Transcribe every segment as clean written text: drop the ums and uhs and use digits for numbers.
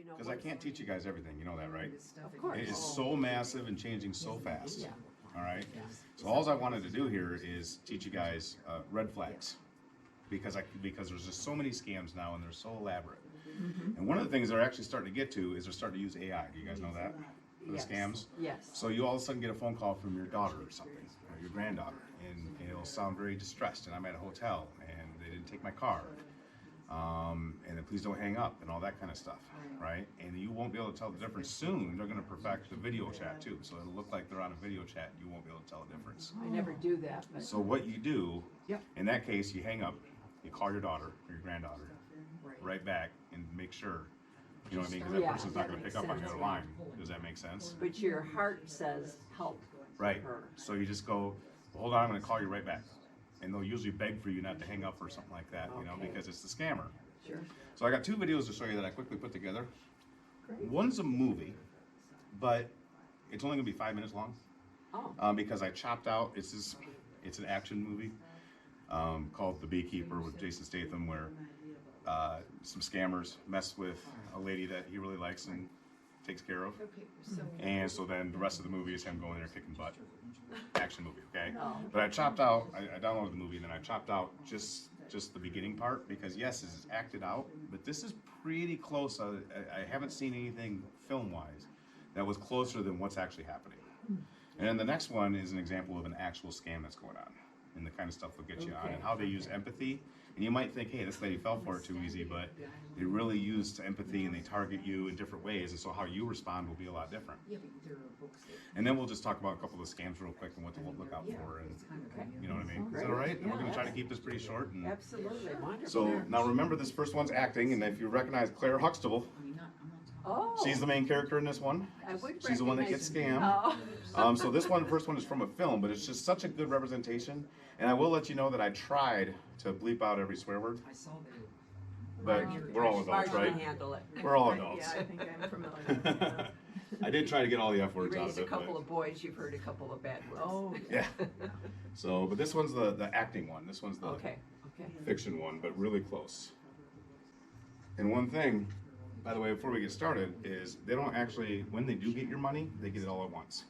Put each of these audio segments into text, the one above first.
because I can't teach you guys everything. You know that, right? Of course. It is so massive and changing so fast. Yeah. All right. So all I wanted to do here is teach you guys red flags, because there's just so many scams now and they're so elaborate. And one of the things they're actually starting to get to is they're starting to use AI. Do you guys know that? For the scams? Yes. So you all of a sudden get a phone call from your daughter or something, or your granddaughter, and it'll sound very distressed. And I'm at a hotel and they didn't take my car. And then please don't hang up and all that kind of stuff, right? And you won't be able to tell the difference. Soon they're going to perfect the video chat too, so it'll look like they're on a video chat and you won't be able to tell the difference. I never do that, but So what you do, Yep. in that case, you hang up, you call your daughter or your granddaughter right back and make sure, you know what I mean? Because that Yeah, person's not that going to makes pick up on the sense. other line. Does that make sense? but your heart says help Right. her. So you just go, well, hold on, I'm going to call you right back. And they'll usually beg for you not to hang up or something like that, you know, Okay. because it's the scammer. Sure. So I got two videos to show you that I quickly put together. Great. One's a movie, but it's only going to be 5 minutes long. Oh. Because I chopped out, it's an action movie called The Beekeeper with Jason Statham, where some scammers mess with a lady that he really likes and takes care of. And so then the rest of the movie is him going there kicking butt. Action movie, okay? Oh. But I chopped out, I downloaded the movie and then I chopped out just the beginning part, because yes, this is acted out, but this is pretty close. I haven't seen anything film-wise that was closer than what's actually happening. And then the next one is an example of an actual scam that's going on, and the kind of stuff they'll get you on, and how they use empathy. And you might think, hey, this lady fell for it too easy, but they really use empathy and they target you in different ways, and so how you respond will be a lot different. And then we'll just talk about a couple of scams real quick and what to look out for, and you know what I mean? Is that all right? And we're going to try to keep this pretty short. And Absolutely. Wonderful. so now remember, this first one's acting, and if you recognize Claire Huxtable, Oh. she's the main character in this one. I would She's the one that gets recognize- scammed. Oh. So this first one is from a film, but it's just such a good representation. And I will let you know that I tried to bleep out every swear word, but we're all adults, Marge right? can handle it. We're all adults. Yeah, I think I'm familiar with that. I did try to get all the F You words out raised of a it. couple But, of boys, you've heard a couple of bad words. Oh, yeah. So, but this one's the acting one. This one's the Okay. fiction one, but really close. And one thing, by the way, before we get started, is they don't actually, when they do get your money, they get it all at once.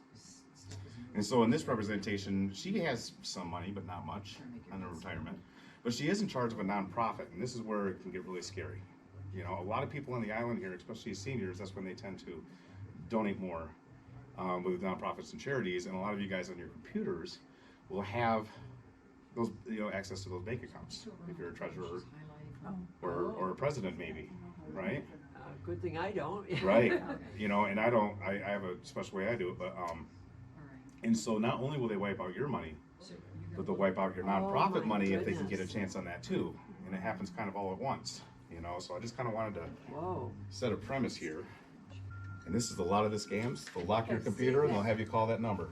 And so in this representation, she has some money, but not much on her retirement. But she is in charge of a nonprofit, and this is where it can get really scary. You know, a lot of people on the island here, especially seniors, that's when they tend to donate more with nonprofits and charities. And a lot of you guys on your computers will have those, you know, access to those bank accounts if you're a treasurer or a president, maybe, right? Good thing I don't. Right. You know, and I have a special way I do it, but and so not only will they wipe out your money, but they'll wipe out your nonprofit my money if they can get a goodness. chance on that too. And it happens kind of all at once, you know. So I just kind of wanted to Whoa. set a premise here. And this is a lot of the scams. They'll lock your I've computer seen and they'll that. have you call that number.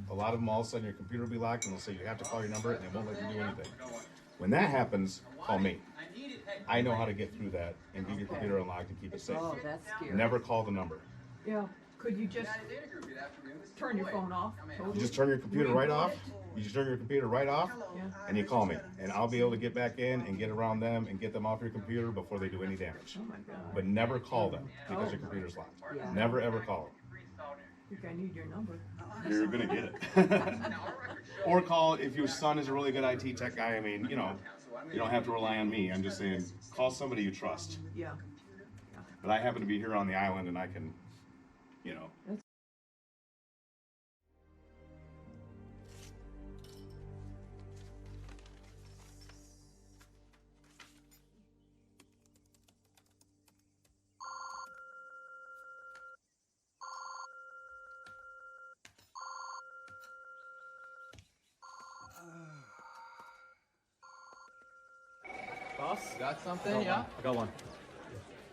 A lot of them, all of a sudden your computer will be locked and they'll say you have to call your number and they won't let you do anything. When that happens, call me. I know how to get through that and get your computer unlocked and keep it safe. Oh, that's scary. Never call the number. yeah. Could you just turn your phone off? You just turn your computer right off. You just turn your computer right off, Yeah. and you call me, and I'll be able to get back in and get around them and get them off your computer before they do any damage. Oh my God. But never call them because your computer's locked. Yeah. Never ever call I think I need your number. them. You're gonna get it. Or call if your son is a really good IT tech guy. I mean, you know, you don't have to rely on me. I'm just saying, call somebody you trust. Yeah. But I happen to be here on the island, and I can, you know. Boss, got something? Yeah? I got one.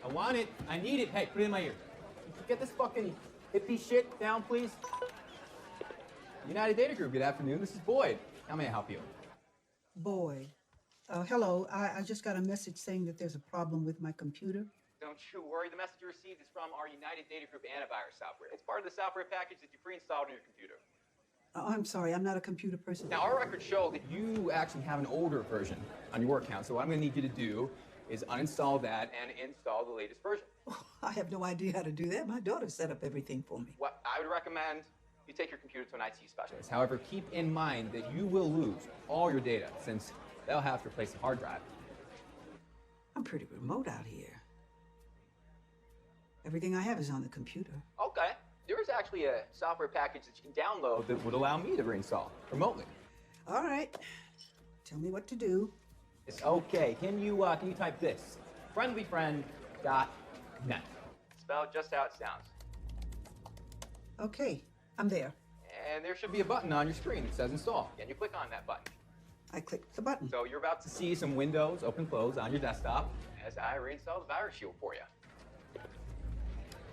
I want it. I need it. Hey, put it in my ear. Get this fucking hippie shit down, please. United Data Group, good afternoon. This is Boyd. How may I help you? Boyd. Hello, I just got a message saying that there's a problem with my computer. Don't you worry. The message you received is from our United Data Group antivirus software. It's part of the software package that you pre-installed on your computer. Oh, I'm sorry, I'm not a computer person. Now, our records show that you actually have an older version on your account. So what I'm going to need you to do is uninstall that and install the latest version. I have no idea how to do that. My daughter set up everything for me. What I would recommend, you take your computer to an IT specialist. However, keep in mind that you will lose all your data since they'll have to replace the hard drive. I'm pretty remote out here. Everything I have is on the computer. Okay. There is actually a software package that you can download that would allow me to reinstall remotely. All right. Tell me what to do. It's okay. Can you type this? friendlyfriend.net. Spelled just how it sounds. Okay, I'm there. And there should be a button on your screen that says install. And you click on that button. I clicked the button. So you're about to see some windows open close on your desktop as I reinstall the virus shield for you.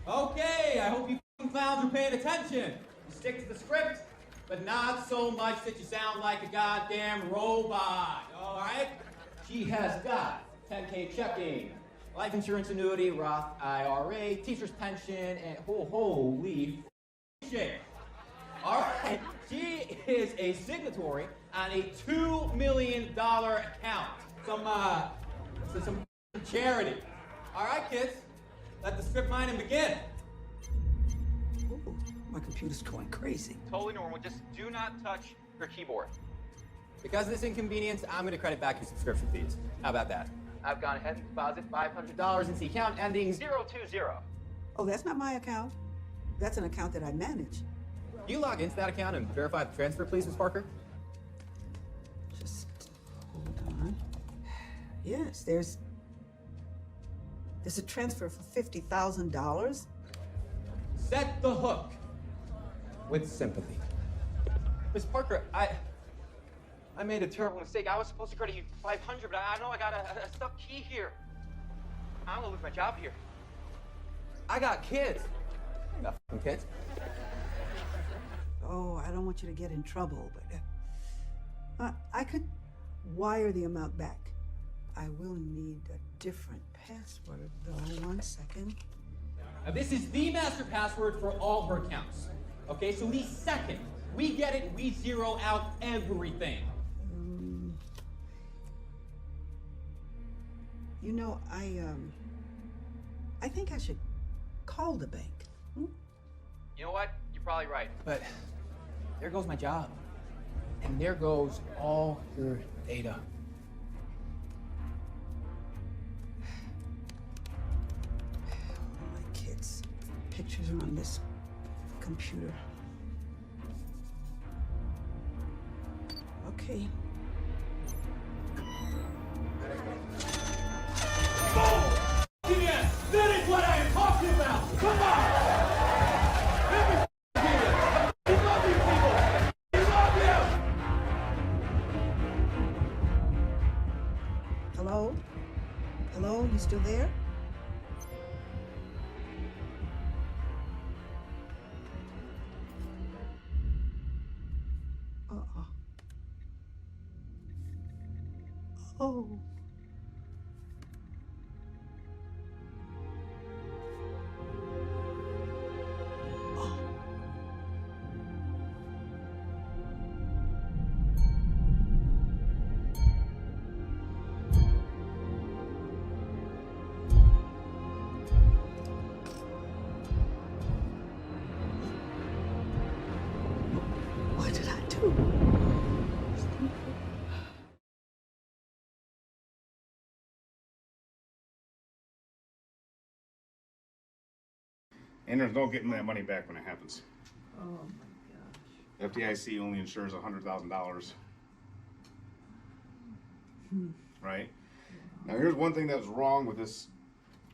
Okay, I hope you clowns are paying attention. You stick to the script, but not so much that you sound like a goddamn robot, all right? She has got 10K checking, life insurance annuity, Roth IRA, teacher's pension, and holy shit. All right, she is a signatory on a $2 million account. Some charity. All right, kids, let the script mining begin. Ooh, my computer's going crazy. Totally normal, just do not touch your keyboard. Because of this inconvenience, I'm gonna credit back your subscription fees. How about that? I've gone ahead and deposited $500 into the account ending 020. Oh, that's not my account. That's an account that I manage. Can you log into that account and verify the transfer, please, Ms. Parker? Just hold on. Yes, there's a transfer for $50,000. Set the hook with sympathy. Ms. Parker, I made a terrible mistake. I was supposed to credit you $500, but I know I got a stuck key here. I'm gonna lose my job here. I got kids. I got fucking kids. Oh, I don't want you to get in trouble, but I could wire the amount back. I will need a different password, though. 1 second. Now, this is the master password for all her accounts. Okay, so the second we get it, we zero out everything. You know, I think I should call the bank. Hmm? You know what? You're probably right. But there goes my job. And there goes all your data. My kids' pictures are on this computer. Okay. Yes, that is what I am talking about! Come on! Let me hear it! We love you people! We love you! Hello? Hello? You still there? Oh. What did I do? And there's no getting that money back when it happens. Oh my gosh. FDIC only insures $100,000. Right? Now here's one thing that was wrong with this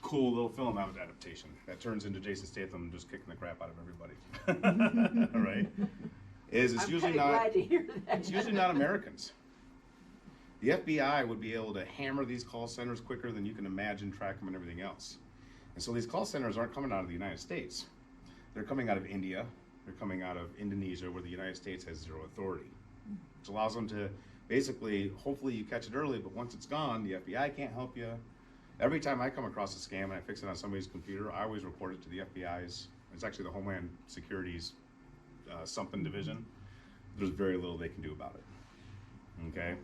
cool little film adaptation that turns into Jason Statham just kicking the crap out of everybody. Right? It's I'm usually kinda not glad to hear that. it's usually not Americans. The FBI would be able to hammer these call centers quicker than you can imagine, track them and everything else. And so these call centers aren't coming out of the United States. They're coming out of India. They're coming out of Indonesia, where the United States has zero authority, which allows them to basically, hopefully you catch it early, but once it's gone, the FBI can't help you. Every time I come across a scam and I fix it on somebody's computer, I always report it to the FBI's. It's actually the Homeland Security's something division. There's very little they can do about it. Okay?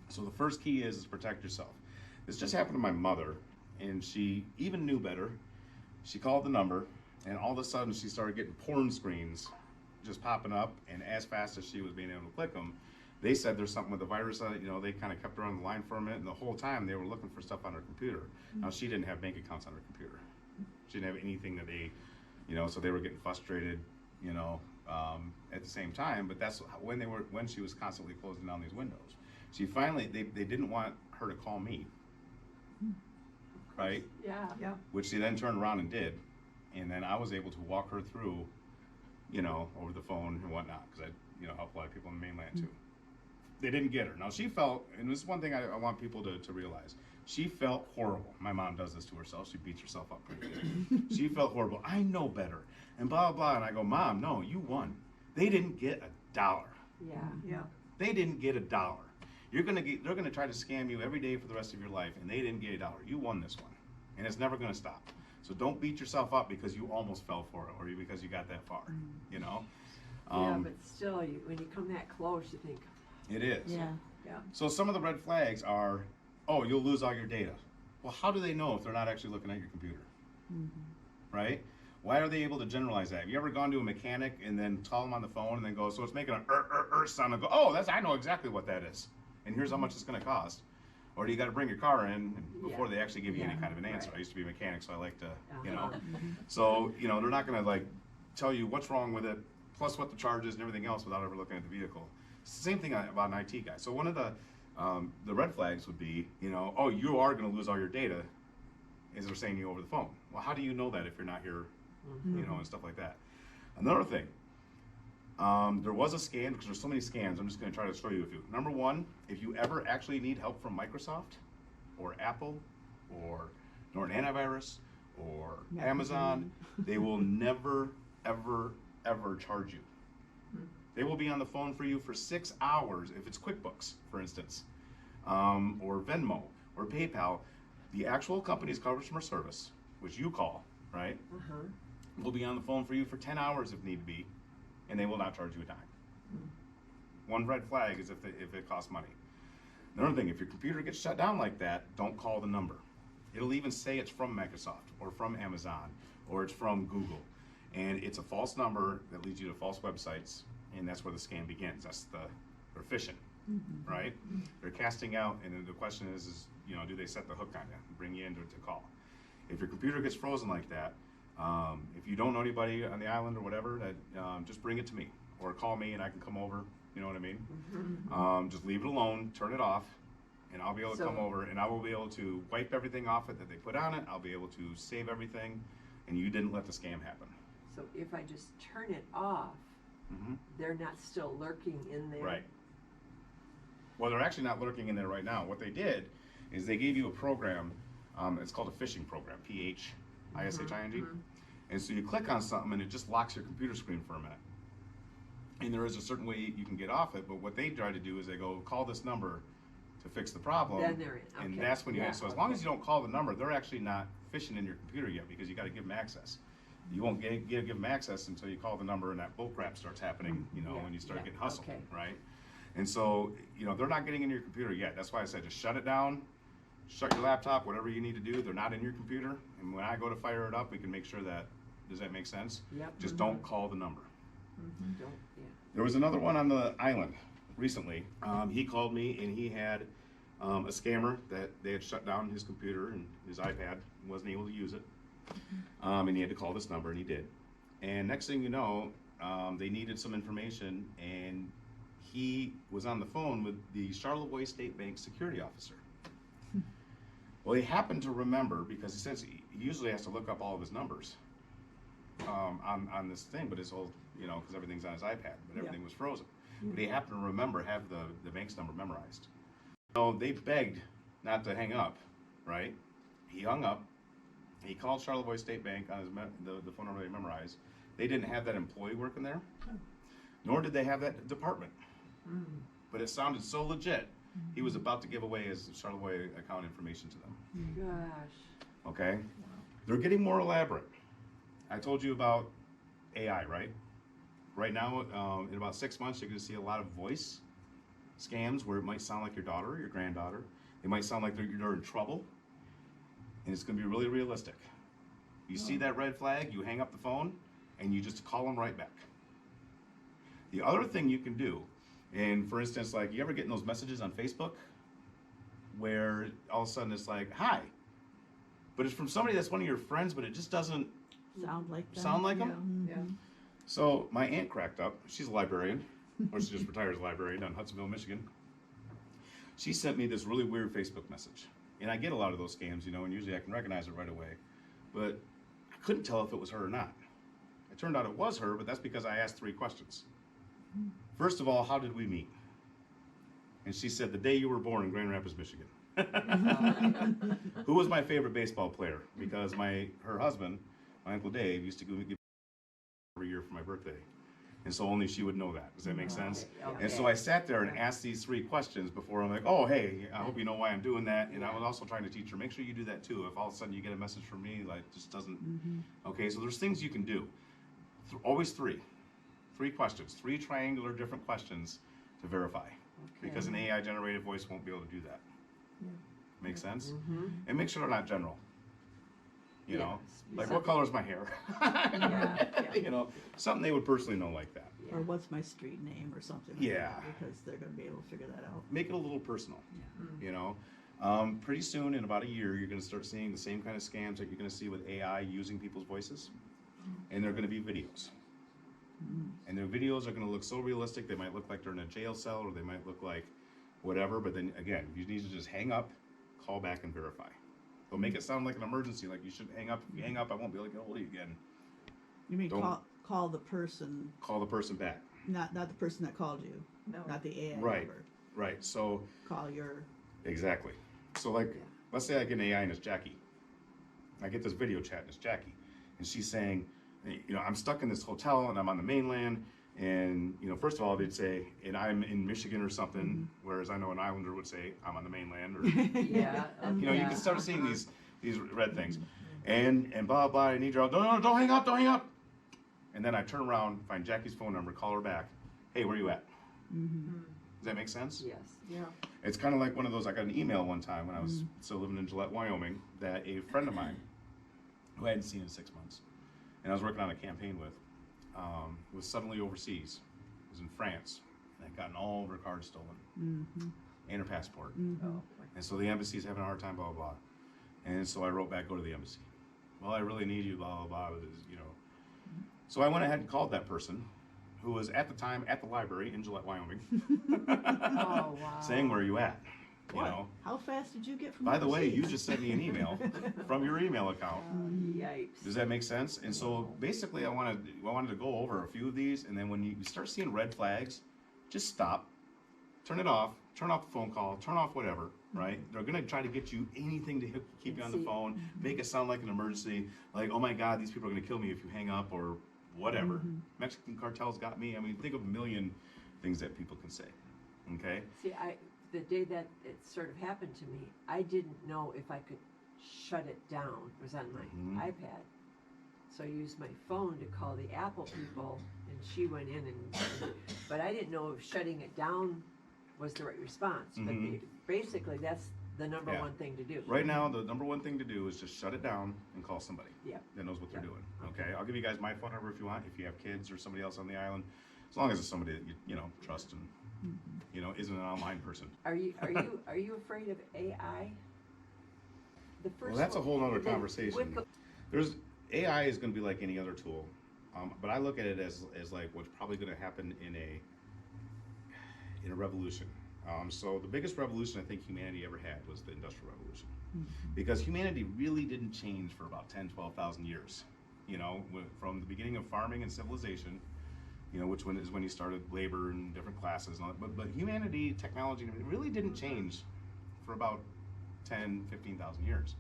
So the first key is protect yourself. This just happened to my mother, and she even knew better. She called the number, and all of a sudden she started getting porn screens just popping up, and as fast as she was being able to click them, they said there's something with the virus on it. You know, they kind of kept her on the line for a minute, and the whole time they were looking for stuff on her computer. Now, she didn't have bank accounts on her computer. She didn't have anything that they, you know, so they were getting frustrated, you know, at the same time. But that's when she was constantly closing down these windows. She finally, they didn't want her to call me, right? Yeah. Yeah. Which she then turned around and did. And then I was able to walk her through, you know, over the phone and whatnot, because I, you know, help a lot of people in the mainland too. They didn't get her. Now she felt, and this is one thing I want people to realize, she felt horrible. My mom does this to herself. She beats herself up pretty good. She felt horrible. I know better. And blah, blah, blah. And I go, Mom, no, you won. They didn't get $1. Yeah. Yeah. They didn't get $1. They're gonna try to scam you every day for the rest of your life, and they didn't get $1. You won this one. And it's never gonna stop. So don't beat yourself up because you almost fell for it or because you got that far, you know? Yeah, but still, when you come that close, you think, It is. yeah. So some of the red flags are, oh, you'll lose all your data. Well, how do they know if they're not actually looking at your computer? Right? Why are they able to generalize that? Have you ever gone to a mechanic and then call them on the phone and then go, so it's making an sound, and go, oh, I know exactly what that is. And here's how much it's gonna cost. Or do you gotta bring your car in before they actually give you any kind of an answer? Right. I used to be a mechanic, so I like to, you Uh-huh. know. So, you know, they're not gonna like tell you what's wrong with it, plus what the charge is and everything else without ever looking at the vehicle. Same thing about an IT guy. So one of the red flags would be, you know, oh, you are gonna lose all your data, as they're saying to you over the phone. Well, how do you know that if you're not here, you know, and stuff like that? Another thing, there was a scam, because there's so many scams, I'm just gonna try to show you a few. Number one, if you ever actually need help from Microsoft, or Apple, or Norton Antivirus, or Amazon, they will never, ever, ever charge you. They will be on the phone for you for 6 hours, if it's QuickBooks, for instance, or Venmo, or PayPal. The actual company's customer service, which you call, right, will be on the phone for you for 10 hours if need be, and they will not charge you a dime. One red flag is if it costs money. Another thing, if your computer gets shut down like that, don't call the number. It'll even say it's from Microsoft, or from Amazon, or it's from Google. And it's a false number that leads you to false websites, and that's where the scam begins. They're phishing, right? They're casting out, and then the question is, you know, do they set the hook on you, bring you in to call? If your computer gets frozen like that, if you don't know anybody on the island or whatever, that just bring it to me, or call me and I can come over, you know what I mean? Just leave it alone, turn it off, and I'll be able to come over, and I will be able to wipe everything off it that they put on it. I'll be able to save everything, and you didn't let the scam happen. So if I just turn it off, they're not still lurking in there? Right. Well, they're actually not lurking in there right now. What they did is they gave you a program, it's called a phishing program, P-H-I-S-H-I-N-G. And so you click on something and it just locks your computer screen for a minute. And there is a certain way you can get off it, but what they try to do is they go, call this number to fix the problem. Then they're in, And okay. that's when you, Yeah, so as long as you don't call the number, they're actually not phishing in your computer yet, because you gotta give them access. You won't give them access until you call the number and that bull crap starts happening, you know, Yeah, when you start yeah, getting hustled, okay. right? And so, you know, they're not getting into your computer yet. That's why I said just shut it down, shut your laptop, whatever you need to do. They're not in your computer. And when I go to fire it up, we can make sure that, does that make sense? Yep. Just don't call the number. Don't, yeah. There was another one on the island recently. He called me and he had a scammer that they had shut down his computer and his iPad, wasn't able to use it. And he had to call this number, and he did. And next thing you know, they needed some information, and he was on the phone with the Charlevoix State Bank security officer. Well, he happened to remember, because he says he usually has to look up all of his numbers on this thing, but his whole, you know, because everything's on his iPad, but everything was frozen. But he happened to remember, have the bank's number memorized. So they begged not to hang up, right? He hung up. He called Charlevoix State Bank on his the phone number they memorized. They didn't have that employee working there, nor did they have that department. But it sounded so legit, he was about to give away his Charlevoix account information to them. Gosh. Okay? They're getting more elaborate. I told you about AI, right? Right now, in about 6 months, you're going to see a lot of voice scams where it might sound like your daughter or your granddaughter. They might sound like you're in trouble, and it's going to be really realistic. You see that red flag, you hang up the phone, and you just call them right back. The other thing you can do, and for instance, like you ever getting those messages on Facebook where all of a sudden it's like, hi, but it's from somebody that's one of your friends, but it just doesn't Sound like them. sound like them? Yeah. So my aunt cracked up. She's a librarian, or she just retired as a librarian down in Hudsonville, Michigan. She sent me this really weird Facebook message. And I get a lot of those scams, you know, and usually I can recognize it right away. But I couldn't tell if it was her or not. It turned out it was her, but that's because I asked 3 questions. First of all, how did we meet? And she said, the day you were born in Grand Rapids, Michigan. Who was my favorite baseball player? Because her husband, my Uncle Dave, used to give me every year for my birthday. And so only she would know that. Does that make sense? Okay. And so I sat there and asked these 3 questions before I'm like, oh, hey, I hope you know why I'm doing that. And I was also trying to teach her, make sure you do that too. If all of a sudden you get a message from me, like, just doesn't, okay, so there's things you can do. Always 3 questions, 3 triangular different questions to verify. Because an AI generated voice won't be able to do that. Make sense? And make sure they're not general. You know, like what color is my hair? You know, something they would personally know like that. Or what's my street name or something. Yeah. Like that, because they're going to be able to figure that out. Make it a little personal. You know, pretty soon, in about a year, you're going to start seeing the same kind of scams that you're going to see with AI using people's voices, and they're going to be videos. And their videos are going to look so realistic. They might look like they're in a jail cell, or they might look like whatever. But then again, you need to just hang up, call back, and verify. They'll make it sound like an emergency, like you should hang up. If you hang up, I won't be able to get hold of you again. You mean Don't- call the person, Call the person back. not the person that called you, No. not the AI Right. number. Right. So Call your. exactly. So like, let's say I get an AI and it's Jackie. I get this video chat and it's Jackie, and she's saying, you know, I'm stuck in this hotel and I'm on the mainland, and you know, first of all, they'd say, and I'm in Michigan or something, whereas I know an Islander would say, I'm on the mainland, or Yeah. you know, you can start seeing these red things, and blah blah. I need your help. No, don't hang up, don't hang up. And then I turn around, find Jackie's phone number, call her back. Hey, where you at? Does that make sense? Yes. Yeah. It's kind of like one of those. I got an email one time when I was still living in Gillette, Wyoming, that a friend of mine, who I hadn't seen in 6 months, and I was working on a campaign with, was suddenly overseas. Was in France, and had gotten all of her cards stolen, and her passport. Oh, And so the embassy's having a hard time, blah, blah, blah. And so I wrote back, go to the embassy. Well, I really need you, blah, blah, blah, you know. So I went ahead and called that person, who was at the time at the library in Gillette, Wyoming, oh wow. saying, where are you at? You What? know. How fast did you get from By the way, you overseas? just sent me an email from your email account. Yikes. Does that make sense? And so basically I wanted to go over a few of these, and then when you start seeing red flags, just stop, turn it off, turn off the phone call, turn off whatever, right? They're gonna try to get you anything to keep you on the phone, make it sound like an emergency, like, oh my God, these people are gonna kill me if you hang up, or whatever. Mexican cartels got me. I mean, think of a million things that people can say, okay? See, the day that it sort of happened to me, I didn't know if I could shut it down. It was on my iPad. So I used my phone to call the Apple people, and she went in but I didn't know if shutting it down was the right response. But basically, that's the number Yeah. one thing to do. Right now, the number one thing to do is just shut it down and call somebody Yeah. that knows what they're doing. Okay, I'll give you guys my phone number if you want. If you have kids or somebody else on the island, as long as it's somebody that you know trust and you know isn't an online person. Are you afraid of AI? The first Well, that's a whole nother the- conversation. with There's AI is going to be like any other tool, but I look at it as like what's probably going to happen in a revolution. So the biggest revolution I think humanity ever had was the Industrial Revolution, because humanity really didn't change for about 10, 12,000 years. You know, from the beginning of farming and civilization, you know, which one is when you started labor and different classes and all that. But humanity, technology, it really didn't change for about 10, 15,000 years.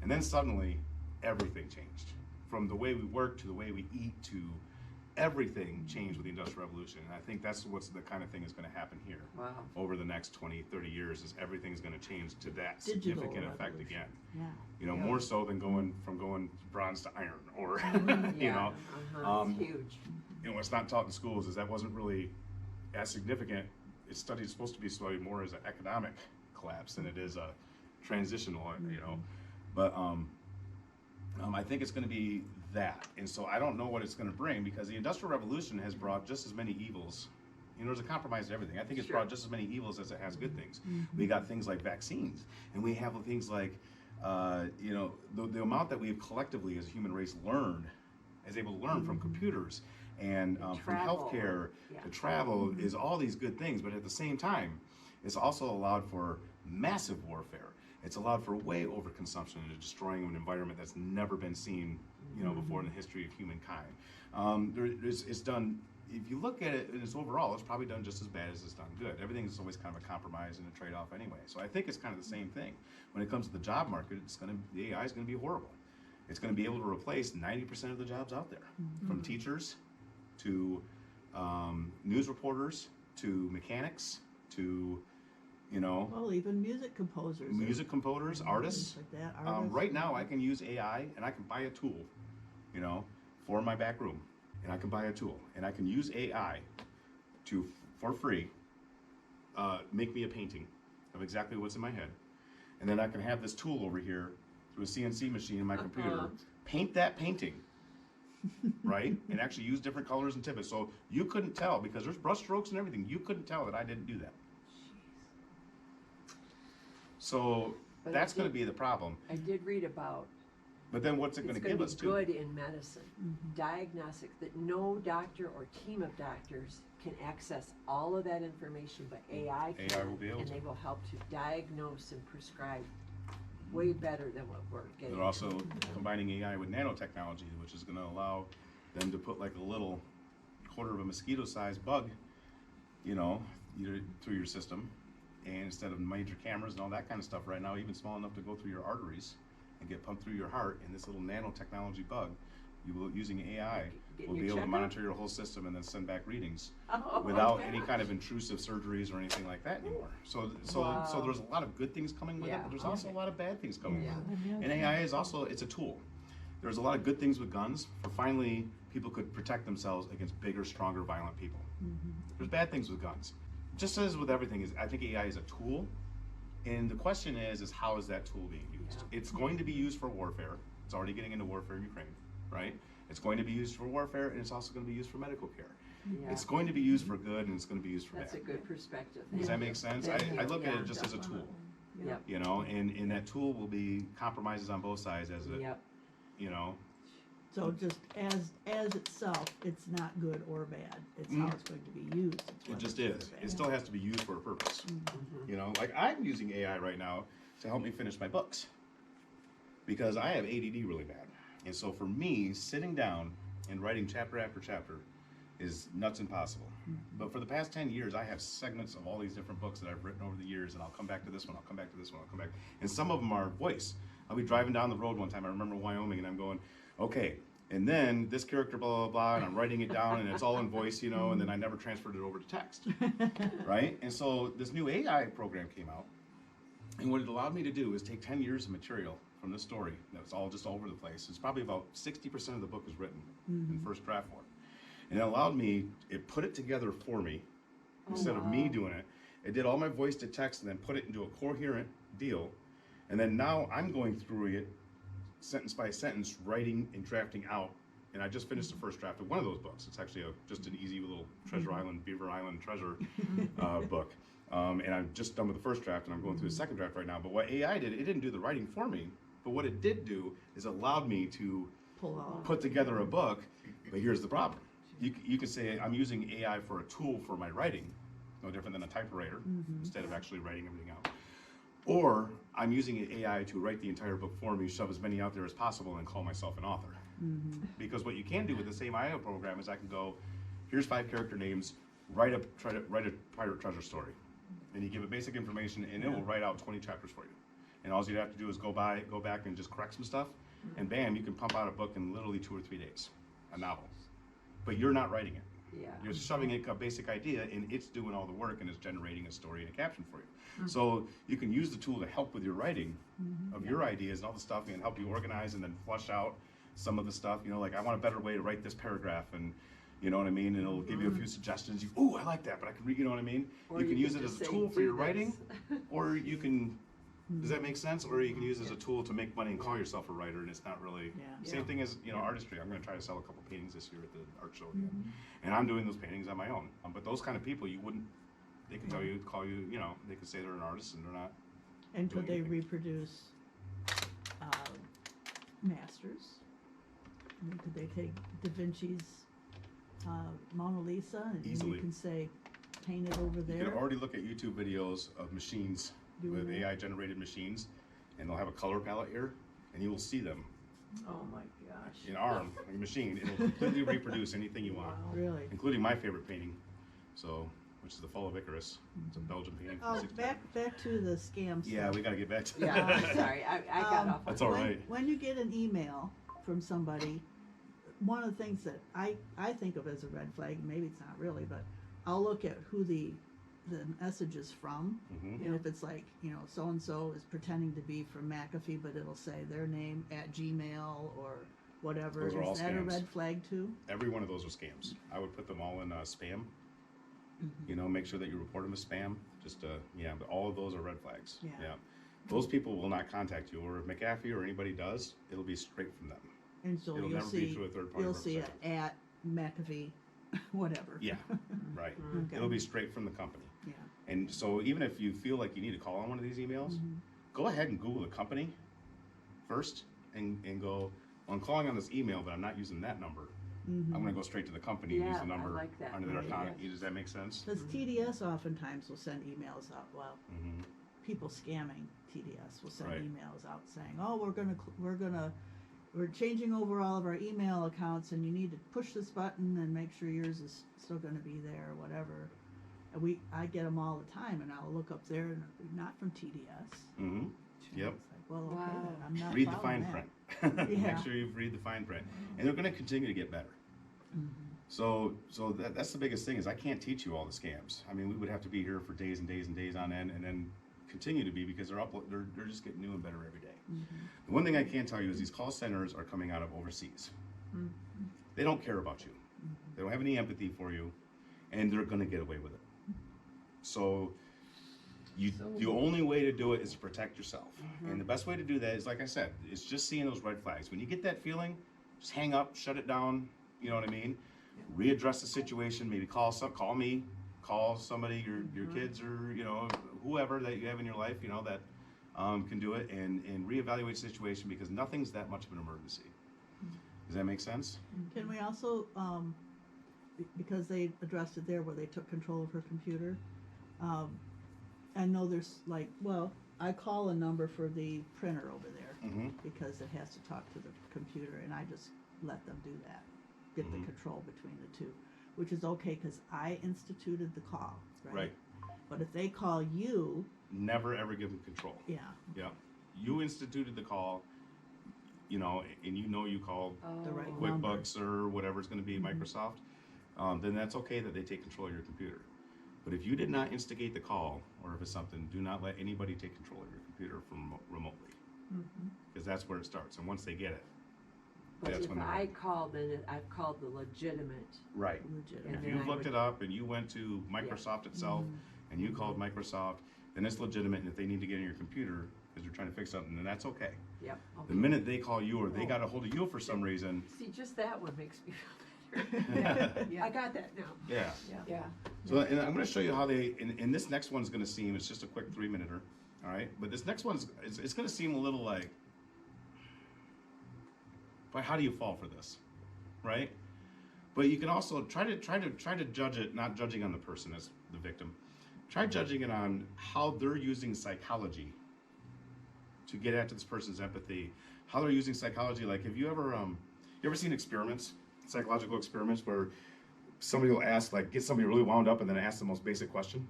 And then suddenly everything changed. From the way we work to the way we eat to everything changed with the Industrial Revolution. And I think that's what's the kind of thing that's going to happen here Wow. over the next 20, 30 years is everything's going to change to that Digital significant effect revolution. again. Yeah. You know, Yeah. more so than going bronze to iron or, you Yeah, know. it's huge. You know, what's not taught in schools is that wasn't really as significant. It's supposed to be studied more as an economic collapse than it is a transitional, you know. But I think it's going to be that, and so I don't know what it's going to bring, because the Industrial Revolution has brought just as many evils. You know, there's a compromise to everything. I think it's brought just as many evils as it has good things. We got things like vaccines, and we have things like, you know, the amount that we've collectively as a human race learned, is able to learn from computers and from travel. healthcare Yeah. to travel is all these good things. But at the same time, it's also allowed for massive warfare. It's allowed for way overconsumption and destroying an environment that's never been seen, you know, before in the history of humankind. It's done. If you look at it in its overall, it's probably done just as bad as it's done good. Everything is always kind of a compromise and a trade-off anyway. So I think it's kind of the same thing. When it comes to the job market, the AI is going to be horrible. It's going to be able to replace 90% of the jobs out there, from teachers to news reporters to mechanics to, you know, Well, even music composers. music composers, artists. Things like that, artists. Right now, I can use AI and I can buy a tool, you know, for my back room. And I can buy a tool and I can use AI to, for free, make me a painting of exactly what's in my head. And then I can have this tool over here through a CNC machine in my computer, paint that painting, right? And actually use different colors and tippets. So you couldn't tell, because there's brush strokes and everything, you couldn't tell that I didn't do that. So But that's I going to did- be the problem. I did read about But then what's it going it's to going give to us be too? good in medicine, diagnostics, that no doctor or team of doctors can access all of that information, but AI can. AI will be able and to. they will help to diagnose and prescribe way better than what we're getting. They're also combining AI with nanotechnology, which is going to allow them to put like a little quarter of a mosquito-sized bug, you know, either through your system, and instead of major cameras and all that kind of stuff right now, even small enough to go through your arteries and get pumped through your heart, and this little nanotechnology bug, you will, using AI, Getting will your be able to checkup? monitor your whole system and then send back readings Oh, without my any gosh. kind of intrusive surgeries or anything like that anymore. So Wow. there's a lot of good things coming with it, Yeah, but there's also a lot of bad things coming Yeah. with it. And AI is also, it's a tool. There's a lot of good things with guns, for finally people could protect themselves against bigger, stronger, violent people. There's bad things with guns. Just as with everything, is I think AI is a tool, and the question is how is that tool being used? Yeah. It's going to be used for warfare. It's already getting into warfare in Ukraine, right? It's going to be used for warfare, and it's also going to be used for medical care. Yeah. It's going to be used for good, and it's going to be used for That's a bad. good perspective. Does that make sense? I look at Yeah. it just as a tool, Yep, you know, and that tool will be compromises on both sides as it, yep. you know. So just as itself, it's not good or bad. It's how it's going to be used. It's It whether just it's good is. or It bad. still has to be used for a purpose. You know, like I'm using AI right now to help me finish my books because I have ADD really bad. And so for me, sitting down and writing chapter after chapter is nuts impossible. But for the past 10 years, I have segments of all these different books that I've written over the years, and I'll come back to this one, I'll come back to this one, I'll come back. And some of them are voice. I'll be driving down the road one time, I remember Wyoming, and I'm going, okay, and then this character, blah, blah, blah, and I'm writing it down, and it's all in voice, you know, and then I never transferred it over to text, right? And so this new AI program came out, and what it allowed me to do is take 10 years of material from this story that was all just all over the place. It's probably about 60% of the book is written in first draft form. And it allowed me, it put it together for me, instead of me doing it. It did all my voice to text and then put it into a coherent deal. And then now I'm going through it sentence by sentence, writing and drafting out. And I just finished the first draft of one of those books. It's actually just an easy little Treasure Island, Beaver Island treasure book. And I'm just done with the first draft, and I'm going through the second draft right now. But what AI did, it didn't do the writing for me. But what it did do is allowed me to Pull out. put together a book. But here's the problem. You could say I'm using AI for a tool for my writing, no different than a typewriter, instead of actually writing everything out. Or I'm using AI to write the entire book for me, shove as many out there as possible, and call myself an author. Because what you can do with the same AI program is I can go, here's 5 character names, try to write a pirate treasure story. And you give it basic information, and it will write out 20 chapters for you. And all you have to do is go back and just correct some stuff, and bam, you can pump out a book in literally 2 or 3 days, a novel. But you're not writing it. Yeah. You're shoving in a basic idea, and it's doing all the work, and it's generating a story and a caption for you. So you can use the tool to help with your writing of your ideas and all the stuff, and help you organize and then flush out some of the stuff. You know, like I want a better way to write this paragraph, and You know what I mean? And it'll give you a few suggestions. Ooh, I like that, but I can read. You know what I mean? Or You can use it just as a say, tool for "Do your writing, this." or you can. Does that make sense? Or you can use it as a tool to make money and call yourself a writer, and it's not really. Yeah. Same thing as artistry. I'm going to try to sell a couple paintings this year at the art show again, and I'm doing those paintings on my own. But those kind of people, you wouldn't. They can tell you, call you. They can say they're an artist and they're not. And could they doing reproduce masters? I mean, could they take Da Vinci's Mona Lisa and Easily. you can say, paint it over You there? can already look at YouTube videos of machines with AI generated machines, and they'll have a color palette here, and you will see them Oh my gosh. in ARM, like a machine. It'll completely reproduce anything you want, Really? including my favorite painting, which is the Fall of Icarus. It's a Belgian painting. from Oh, 60. back to the scam stuff. Yeah, we got to get back to Yeah, that. I'm sorry, I got off. That's all when, right. When you get an email from somebody, one of the things that I think of as a red flag, maybe it's not really, but I'll look at who the message is from. Mhm. And if it's like, so and so is pretending to be from McAfee, but it'll say their name at Gmail or whatever. Those are all Is that a scams. red flag too? Every one of those are scams. I would put them all in spam. Make sure that you report them as spam. But all of those are red flags. Yeah. Those people will not contact you, or if McAfee or anybody does, it'll be straight from them. And so It'll you'll never be see, through a third party you'll see it representative. at McAfee, whatever. Yeah, right. Okay. It'll be straight from the company. Yeah. And so even if you feel like you need to call on one of these emails, go ahead and Google the company first and go, well, I'm calling on this email, but I'm not using that number. I'm going to go straight to the company and use Yeah, the number I like that. under their Right. account. Does that make sense? Because TDS oftentimes will send emails out. Well, Mm-hmm. people scamming TDS will send Right. emails out saying, "Oh, we're changing over all of our email accounts, and you need to push this button and make sure yours is still going to be there, or whatever." And I get them all the time, and I'll look up there and it'll be not from TDS. Mm-hmm. And Yep. It's like, well, okay, Wow. then I'm not Read the following fine that. print. Yeah. Make sure you read the fine print. And they're going to continue to get better. So that's the biggest thing is I can't teach you all the scams. I mean, we would have to be here for days and days and days on end, and then continue to be because they're just getting new and better every day. The one thing I can tell you is these call centers are coming out of overseas. They don't care about you. They don't have any empathy for you, and they're going to get away with it. So the only way to do it is to protect yourself. And the best way to do that is, like I said, is just seeing those red flags. When you get that feeling, just hang up, shut it down. You know what I mean? Readdress the situation. Maybe call me, call somebody, your kids, or whoever that you have in your life, that can do it, and reevaluate the situation, because nothing's that much of an emergency. Does that make sense? Can we also, because they addressed it there where they took control of her computer, I know there's I call a number for the printer over there because it has to talk to the computer, and I just let them do that, get the control between the two, which is okay because I instituted the call, right? Right. But if they call you, Never ever give them control. yeah, Yeah. You instituted the call, and you called the right number. QuickBooks or whatever it's going to be, Microsoft, then that's okay that they take control of your computer. But if you did not instigate the call, or if it's something, do not let anybody take control of your computer from remotely, because that's where it starts. And once they get it, But that's if when they're I ready. call, then I've called the legitimate. Right. Legitimate. And If then you've I looked would- it up and you went to Microsoft itself and you called Microsoft, then it's legitimate. And if they need to get in your computer because they're trying to fix something, then that's okay. Yep. The Okay. minute they call you or they got a hold of you for some reason, See, just that one makes me feel better. I got that now. yeah. Yeah. So, and I'm going to show you how and this next one's going to seem, it's just a quick 3-minuter, all right? But this next one's, it's going to seem a little like, but how do you fall for this, right? But you can also try to judge it, not judging on the person as the victim. Try judging it on how they're using psychology to get at this person's empathy. How they're using psychology. Like, have you ever seen experiments, psychological experiments, where somebody will ask, get somebody really wound up and then ask the most basic question?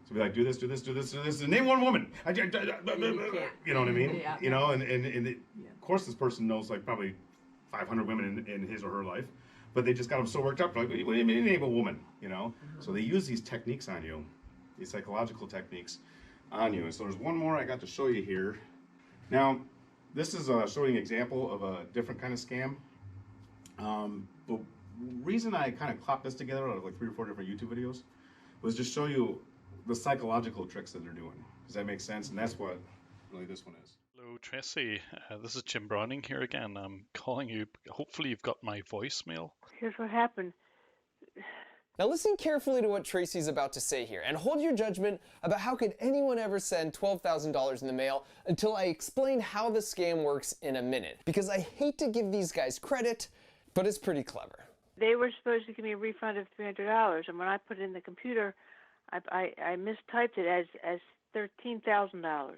So be like, do this, do this, do this, do this, and name one woman. You can't. You know what I mean? Yeah. Of course this person knows probably 500 women in his or her life, but they just got them so worked up. Like, what do you mean name a woman? So they use these techniques on you, these psychological techniques on you. And so there's one more I got to show you here. Now, this is showing an example of a different kind of scam. But reason I kind of clapped this together out of like 3 or 4 different YouTube videos was just show you the psychological tricks that they're doing. Does that make sense? And that's what really this one is. Hello, Tracy. This is Jim Browning here again. I'm calling you. Hopefully, you've got my voicemail. Here's what happened. Now listen carefully to what Tracy's about to say here, and hold your judgment about how could anyone ever send $12,000 in the mail until I explain how the scam works in a minute. Because I hate to give these guys credit, but it's pretty clever. They were supposed to give me a refund of $300, and when I put it in the computer, I mistyped it as $13,000.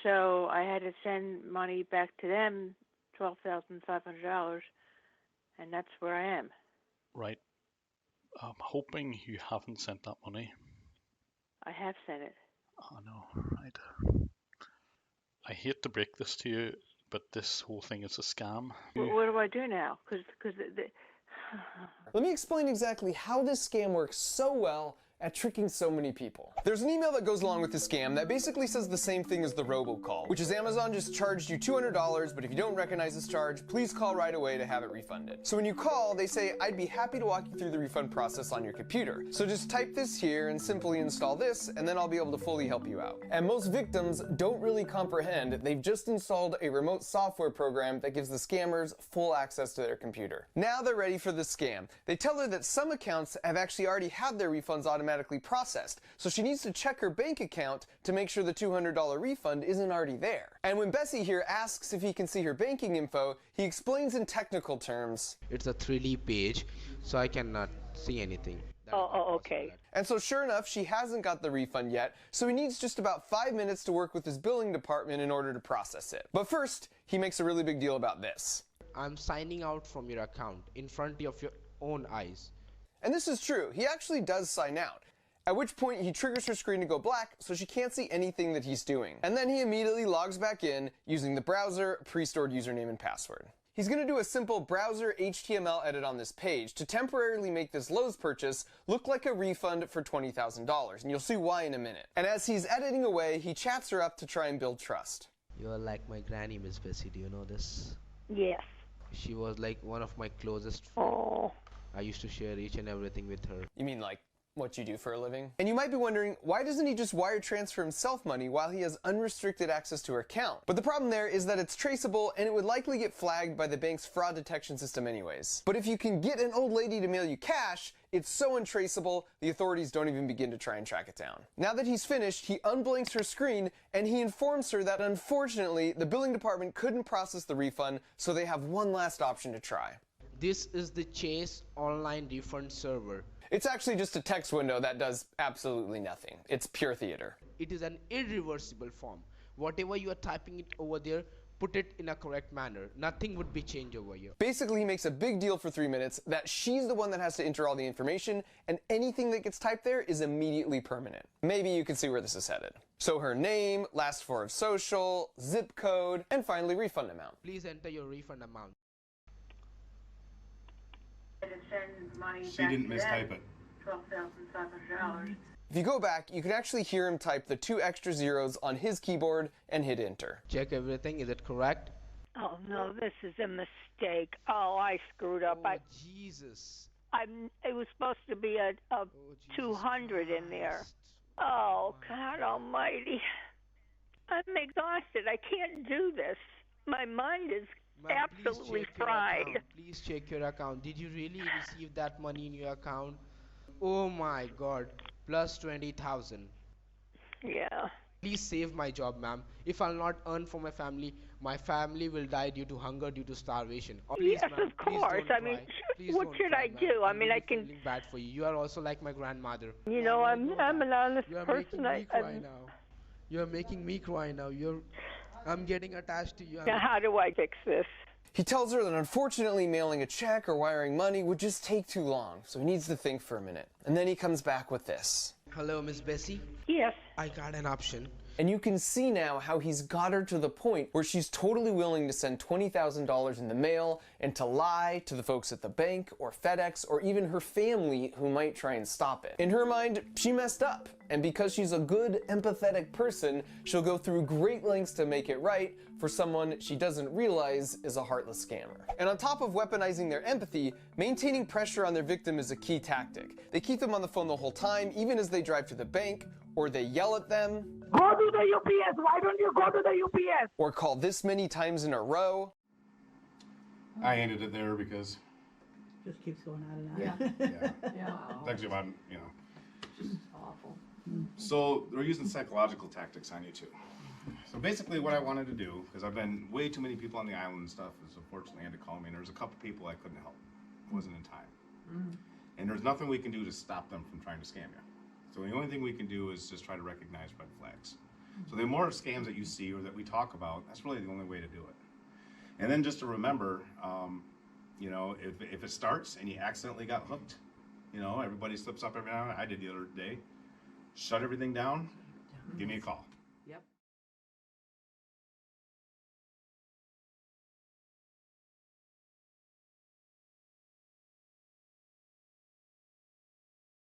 So I had to send money back to them, $12,500, and that's where I am. Right. I'm hoping you haven't sent that money. I have sent it. Oh no, right. I hate to break this to you, but this whole thing is a scam. What do I do now? Because Let me explain exactly how this scam works so well at tricking so many people. There's an email that goes along with the scam that basically says the same thing as the robocall, which is Amazon just charged you $200, but if you don't recognize this charge, please call right away to have it refunded. So when you call, they say, I'd be happy to walk you through the refund process on your computer. So just type this here and simply install this, and then I'll be able to fully help you out. And most victims don't really comprehend. They've just installed a remote software program that gives the scammers full access to their computer. Now they're ready for the scam. They tell her that some accounts have actually already had their refunds automatically processed, so she needs to check her bank account to make sure the $200 refund isn't already there. And when Bessie here asks if he can see her banking info, he explains in technical terms. It's a 3D page, so I cannot see anything. okay. And so sure enough, she hasn't got the refund yet, so he needs just about 5 minutes to work with his billing department in order to process it. But first, he makes a really big deal about this. I'm signing out from your account in front of your own eyes. And this is true, he actually does sign out. At which point he triggers her screen to go black so she can't see anything that he's doing. And then he immediately logs back in using the browser pre-stored username and password. He's going to do a simple browser HTML edit on this page to temporarily make this Lowe's purchase look like a refund for $20,000, and you'll see why in a minute. And as he's editing away, he chats her up to try and build trust. You're like my granny, Miss Bessie, do you know this? Yes. She was like one of my closest friends. Oh. I used to share each and everything with her. You mean like what you do for a living? And you might be wondering, why doesn't he just wire transfer himself money while he has unrestricted access to her account? But the problem there is that it's traceable and it would likely get flagged by the bank's fraud detection system anyways. But if you can get an old lady to mail you cash, it's so untraceable, the authorities don't even begin to try and track it down. Now that he's finished, he unblinks her screen and he informs her that unfortunately, the billing department couldn't process the refund, so they have one last option to try. This is the Chase online refund server. It's actually just a text window that does absolutely nothing. It's pure theater. It is an irreversible form. Whatever you are typing it over there, put it in a correct manner. Nothing would be changed over here. Basically, he makes a big deal for 3 minutes that she's the one that has to enter all the information, and anything that gets typed there is immediately permanent. Maybe you can see where this is headed. So her name, last four of social, zip code, and finally refund amount. Please enter your refund amount. She didn't mistype it. $12,500. If you go back, you can actually hear him type the 2 extra zeros on his keyboard and hit enter. Check everything, is it correct? Oh no, this is a mistake. Oh, I screwed up. Oh, Jesus. It was supposed to be a 200 in there. Oh, God Almighty! I'm exhausted. I can't do this. My mind is absolutely fried. Please check your account. Did you really receive that money in your account? Oh my God! Plus 20,000. Yeah. Please save my job, ma'am. If I'll not earn for my family will die due to hunger, due to starvation. Oh, please, yes, of course. I mean, what should I do? I mean, I can. Feeling bad for you. You are also like my grandmother. You know, I'm an honest You are person. making me cry now. You are making me cry now. I'm getting attached to you. Now, how do I fix this? He tells her that unfortunately mailing a check or wiring money would just take too long, so he needs to think for a minute. And then he comes back with this. Hello, Miss Bessie? Yes. I got an option. And you can see now how he's got her to the point where she's totally willing to send $20,000 in the mail and to lie to the folks at the bank or FedEx or even her family who might try and stop it. In her mind, she messed up. And because she's a good, empathetic person, she'll go through great lengths to make it right for someone she doesn't realize is a heartless scammer. And on top of weaponizing their empathy, maintaining pressure on their victim is a key tactic. They keep them on the phone the whole time, even as they drive to the bank, or they yell at them. Go to the UPS, why don't you go to the UPS? Or call this many times in a row. I ended it there because Just keeps going on and on. yeah, it's actually about, you know. Just awful. So they're using psychological tactics on you too. So basically what I wanted to do, because I've been way too many people on the island and stuff, is unfortunately had to call me, and there was a couple people I couldn't help. It wasn't in time. And there's nothing we can do to stop them from trying to scam you. So the only thing we can do is just try to recognize red flags. So the more scams that you see or that we talk about, that's really the only way to do it. And then just to remember, you know, if it starts and you accidentally got hooked, you know, everybody slips up every now and then. I did the other day. Shut everything down. Give me a call. Yep.